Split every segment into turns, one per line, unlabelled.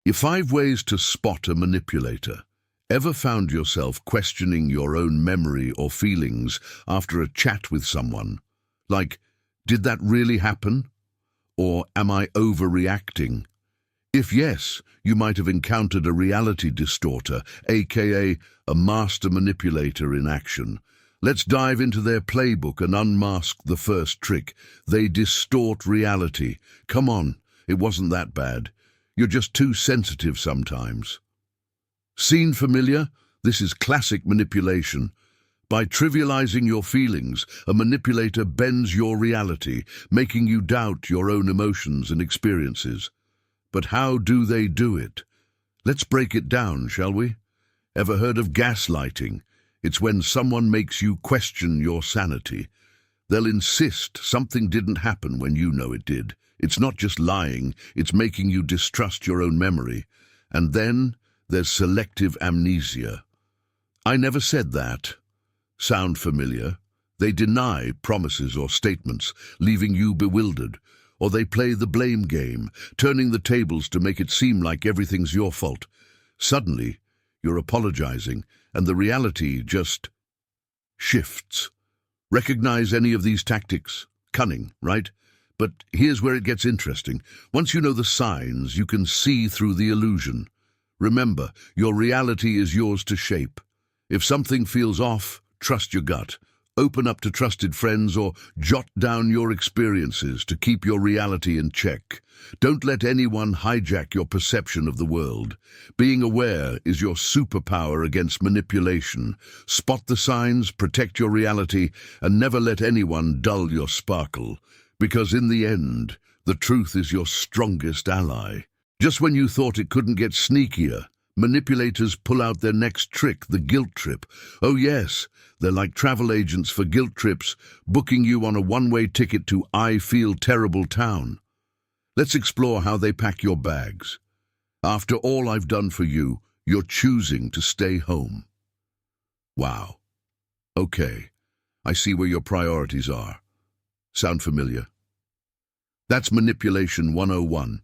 Your 5 ways to spot a manipulator. Ever found yourself questioning your own memory or feelings after a chat with someone? Like, did that really happen? Or am I overreacting? If yes, you might have encountered a reality distorter, aka a master manipulator in action. Let's dive into their playbook and unmask the first trick. They distort reality. Come on, it wasn't that bad. You're just too sensitive sometimes. Scene familiar? This is classic manipulation. By trivializing your feelings, a manipulator bends your reality, making you doubt your own emotions and experiences. But how do they do it? Let's break it down, shall we? Ever heard of gaslighting? It's when someone makes you question your sanity. They'll insist something didn't happen when you know it did. It's not just lying, it's making you distrust your own memory. And then there's selective amnesia. I never said that. Sound familiar? They deny promises or statements, leaving you bewildered. Or they play the blame game, turning the tables to make it seem like everything's your fault. Suddenly, you're apologizing, and the reality just shifts. Recognize any of these tactics? Cunning, right? But here's where it gets interesting. Once you know the signs, you can see through the illusion. Remember, your reality is yours to shape. If something feels off, trust your gut. Open up to trusted friends or jot down your experiences to keep your reality in check. Don't let anyone hijack your perception of the world. Being aware is your superpower against manipulation. Spot the signs, protect your reality, and never let anyone dull your sparkle. Because in the end, the truth is your strongest ally. Just when you thought it couldn't get sneakier, manipulators pull out their next trick, the guilt trip. Oh yes, they're like travel agents for guilt trips, booking you on a one-way ticket to I Feel Terrible Town. Let's explore how they pack your bags. After all I've done for you, you're choosing to stay home. Wow. Okay, I see where your priorities are. Sound familiar? That's Manipulation 101.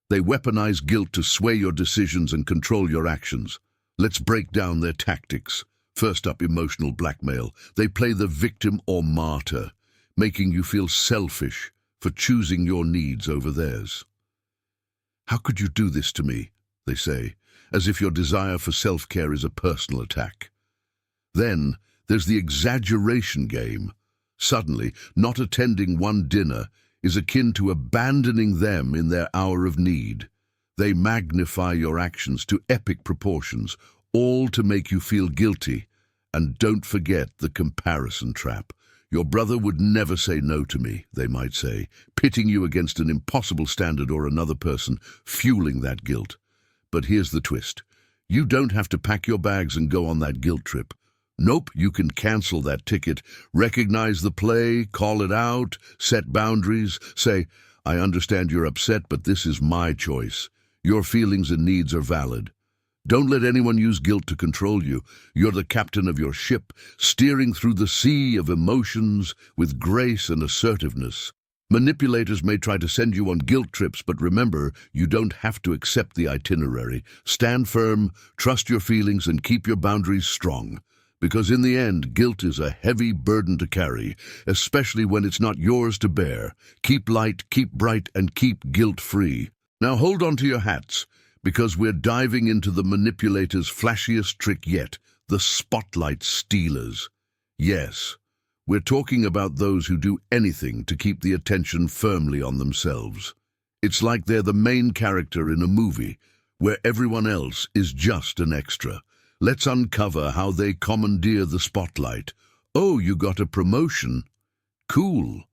They weaponize guilt to sway your decisions and control your actions. Let's break down their tactics. First up, emotional blackmail. They play the victim or martyr, making you feel selfish for choosing your needs over theirs. How could you do this to me? They say, as if your desire for self-care is a personal attack. Then there's the exaggeration game. Suddenly, not attending one dinner is akin to abandoning them in their hour of need. They magnify your actions to epic proportions, all to make you feel guilty. And don't forget the comparison trap. Your brother would never say no to me, they might say, pitting you against an impossible standard or another person, fueling that guilt. But here's the twist. You don't have to pack your bags and go on that guilt trip. Nope, you can cancel that ticket, recognize the play, call it out, set boundaries, say, I understand you're upset, but this is my choice. Your feelings and needs are valid. Don't let anyone use guilt to control you. You're the captain of your ship, steering through the sea of emotions with grace and assertiveness. Manipulators may try to send you on guilt trips, but remember, you don't have to accept the itinerary. Stand firm, trust your feelings, and keep your boundaries strong. Because in the end, guilt is a heavy burden to carry, especially when it's not yours to bear. Keep light, keep bright, and keep guilt-free. Now hold on to your hats, because we're diving into the manipulator's flashiest trick yet, the spotlight stealers. Yes, we're talking about those who do anything to keep the attention firmly on themselves. It's like they're the main character in a movie, where everyone else is just an extra. Let's uncover how they commandeer the spotlight. Oh, you got a promotion? Cool.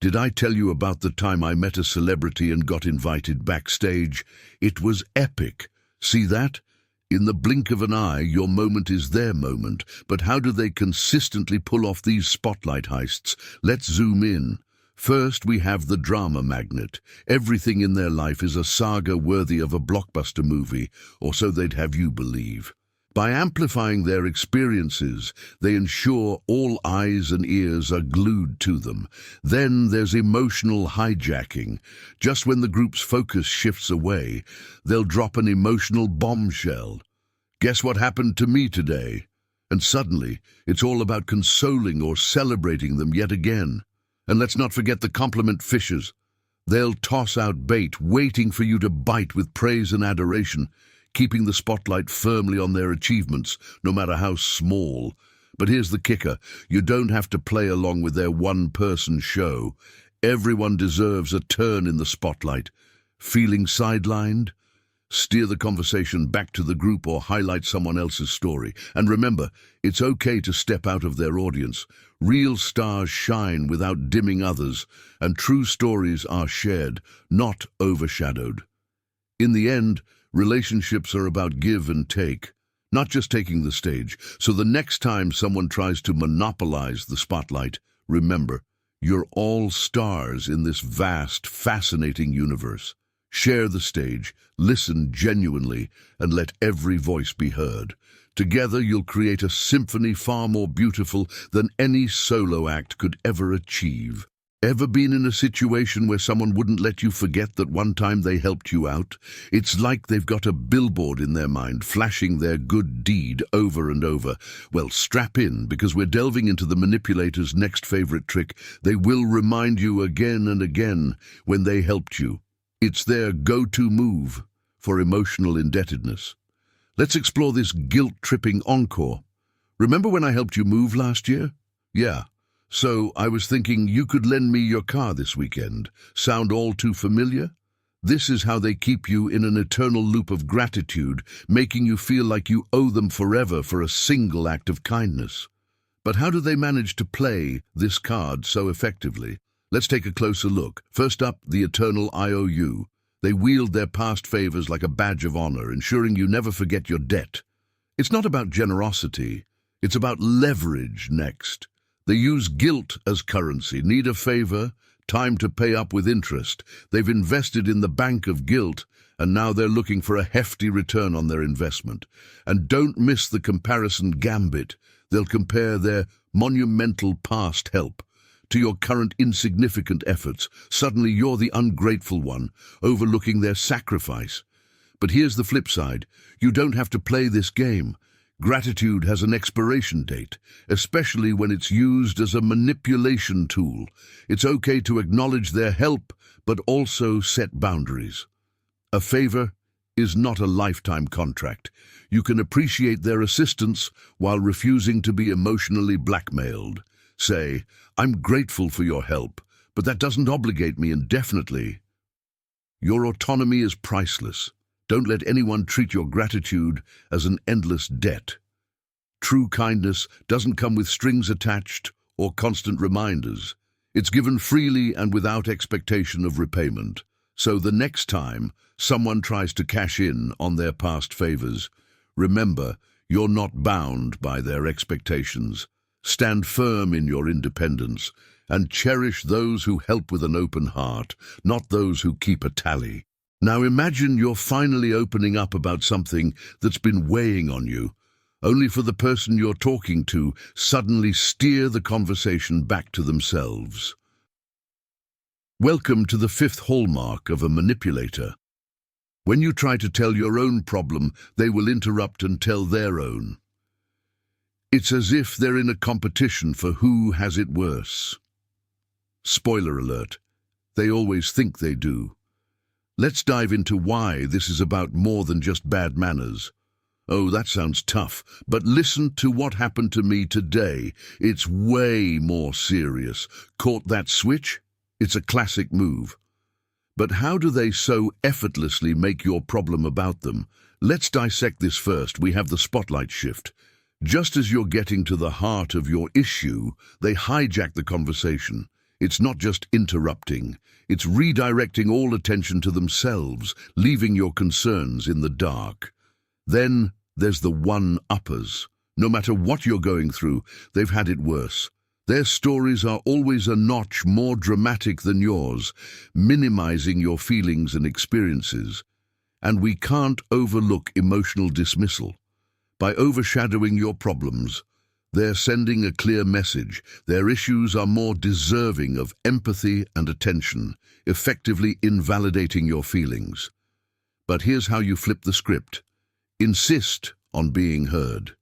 Did I tell you about the time I met a celebrity and got invited backstage? It was epic. See that? In the blink of an eye, your moment is their moment. But how do they consistently pull off these spotlight heists? Let's zoom in. First, we have the drama magnet. Everything in their life is a saga worthy of a blockbuster movie, or so they'd have you believe. By amplifying their experiences, they ensure all eyes and ears are glued to them. Then there's emotional hijacking. Just when the group's focus shifts away, they'll drop an emotional bombshell. "Guess what happened to me today?" And suddenly, it's all about consoling or celebrating them yet again. And let's not forget the compliment fishers. They'll toss out bait, waiting for you to bite with praise and adoration, keeping the spotlight firmly on their achievements, no matter how small. But here's the kicker: you don't have to play along with their one-person show. Everyone deserves a turn in the spotlight. Feeling sidelined? Steer the conversation back to the group or highlight someone else's story. And remember, it's okay to step out of their audience. Real stars shine without dimming others, and true stories are shared, not overshadowed. In the end, relationships are about give and take, not just taking the stage. So the next time someone tries to monopolize the spotlight, remember, you're all stars in this vast, fascinating universe. Share the stage, listen genuinely, and let every voice be heard. Together you'll create a symphony far more beautiful than any solo act could ever achieve. Ever been in a situation where someone wouldn't let you forget that one time they helped you out? It's like they've got a billboard in their mind, flashing their good deed over and over. Well, strap in, because we're delving into the manipulator's next favorite trick. They will remind you again and again when they helped you. It's their go-to move for emotional indebtedness. Let's explore this guilt-tripping encore. Remember when I helped you move last year? Yeah. So I was thinking you could lend me your car this weekend. Sound all too familiar? This is how they keep you in an eternal loop of gratitude, making you feel like you owe them forever for a single act of kindness. But how do they manage to play this card so effectively? Let's take a closer look. First up, the eternal IOU. They wield their past favors like a badge of honor, ensuring you never forget your debt. It's not about generosity, it's about leverage next. They use guilt as currency. Need a favor? Time to pay up with interest. They've invested in the bank of guilt, and now they're looking for a hefty return on their investment. And don't miss the comparison gambit. They'll compare their monumental past help to your current insignificant efforts. Suddenly you're the ungrateful one, overlooking their sacrifice. But here's the flip side. You don't have to play this game. Gratitude has an expiration date, especially when it's used as a manipulation tool. It's okay to acknowledge their help, but also set boundaries. A favor is not a lifetime contract. You can appreciate their assistance while refusing to be emotionally blackmailed. Say, "I'm grateful for your help, but that doesn't obligate me indefinitely." Your autonomy is priceless. Don't let anyone treat your gratitude as an endless debt. True kindness doesn't come with strings attached or constant reminders. It's given freely and without expectation of repayment. So the next time someone tries to cash in on their past favors, remember, you're not bound by their expectations. Stand firm in your independence and cherish those who help with an open heart, not those who keep a tally. Now imagine you're finally opening up about something that's been weighing on you, only for the person you're talking to suddenly steer the conversation back to themselves. Welcome to the fifth hallmark of a manipulator. When you try to tell your own problem, they will interrupt and tell their own. It's as if they're in a competition for who has it worse. Spoiler alert, they always think they do. Let's dive into why this is about more than just bad manners. Oh, that sounds tough, but listen to what happened to me today. It's way more serious. Caught that switch? It's a classic move. But how do they so effortlessly make your problem about them? Let's dissect this first. We have the spotlight shift. Just as you're getting to the heart of your issue, they hijack the conversation. It's not just interrupting, it's redirecting all attention to themselves, leaving your concerns in the dark. Then there's the one-uppers. No matter what you're going through, they've had it worse. Their stories are always a notch more dramatic than yours, minimizing your feelings and experiences. And we can't overlook emotional dismissal. By overshadowing your problems, they're sending a clear message. Their issues are more deserving of empathy and attention, effectively invalidating your feelings. But here's how you flip the script. Insist on being heard.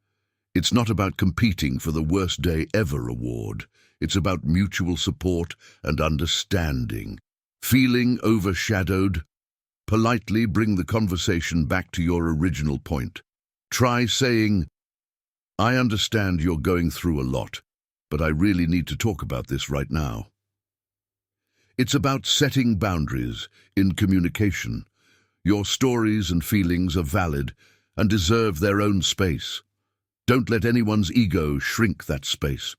It's not about competing for the worst day ever award. It's about mutual support and understanding. Feeling overshadowed? Politely bring the conversation back to your original point. Try saying, "I understand you're going through a lot, but I really need to talk about this right now." It's about setting boundaries in communication. Your stories and feelings are valid and deserve their own space. Don't let anyone's ego shrink that space.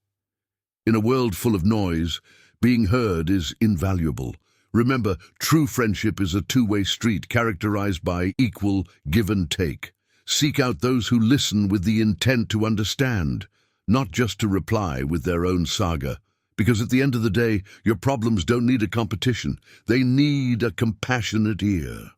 In a world full of noise, being heard is invaluable. Remember, true friendship is a two-way street characterized by equal give and take. Seek out those who listen with the intent to understand, not just to reply with their own saga. Because at the end of the day, your problems don't need a competition. They need a compassionate ear.